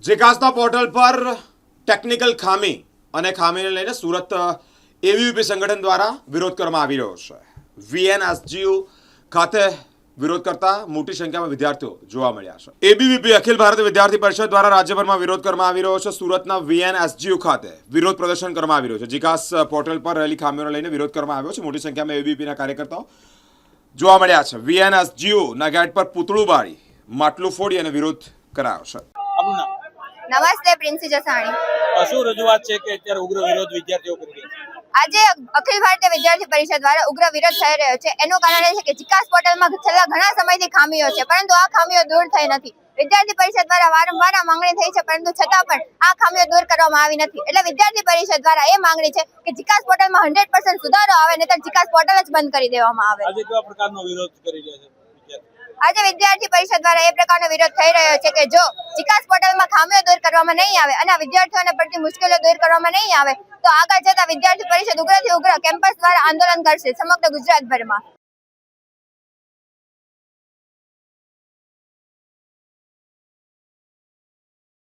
જીકાસના portal પર technical ખામી અને ખામીને લઈને સુરત એબીવીપી સંગઠન દ્વારા વિરોધ કરવામાં આવી રહ્યો છે. વીએનએસજીયુ ખાતે વિરોધ કરતા મોટી સંખ્યામાં વિદ્યાર્થીઓ જોવા મળ્યા છે. એબીવીપી અખિલ ભારતીય વિદ્યાર્થી પરિષદ દ્વારા રાજ્યભરમાં વિરોધ કરવામાં આવી રહ્યો છે. સુરતના વીએનએસજીયુ ખાતે વિરોધ પ્રદર્શન કરવામાં આવી રહ્યું છે. જીકાસ પોર્ટલ પર રહેલી ખામીઓને લઈને વિરોધ કરવામાં આવ્યો છે. મોટી સંખ્યામાં એબીવીપીના કાર્યકર્તાઓ જોવા મળ્યા છે. વીએનએસજીયુના ગેટ પર પૂતળું બાળી માટલું ફોડી અને વિરોધ કરાયો છે. નમસ્તે, પ્રિન્સી જસાણી. શું રજૂઆત છે કે અત્યારે ઉગ્ર વિરોધ વિદ્યાર્થીઓ કરી રહ્યા છે? આજે અખિલ ભારતીય વિદ્યાર્થી પરિષદ દ્વારા ઉગ્ર વિરોધ થઈ રહ્યો છે. એનું કારણ એ છે કે જીકાસ પોર્ટલમાં છેલ્લા ઘણા સમયથી ખામીઓ છે, પરંતુ આ ખામીઓ દૂર થઈ નથી. વિદ્યાર્થી પરિષદ દ્વારા વારંવાર આ માંગણી થઈ છે, પરંતુ છતાં પણ આ ખામીઓ દૂર કરવામાં આવી નથી. એટલે વિદ્યાર્થી પરિષદ દ્વારા એ માંગણી છે કે જીકાસ પોર્ટલમાં 100% સુધારો આવે, નહીંતર જીકાસ પોર્ટલ જ બંધ કરી દેવામાં આવે. આજે કેવા પ્રકારનો વિરોધ કરી રહ્યા છે? આજે વિદ્યાર્થી પરિષદ દ્વારા એ પ્રકારનો વિરોધ થઈ રહ્યો છે કે જો જીકાસ પોર્ટલમાં ખામીઓ દૂર કરવામાં નહીં આવે અને વિદ્યાર્થીઓને પડતી મુશ્કેલીઓ દૂર કરવામાં નહીં આવે તો આગળ જતા વિદ્યાર્થી પરિષદ ઉગ્રથી ઉગ્ર કેમ્પસ દ્વારા આંદોલન કરશે સમગ્ર ગુજરાતભરમાં.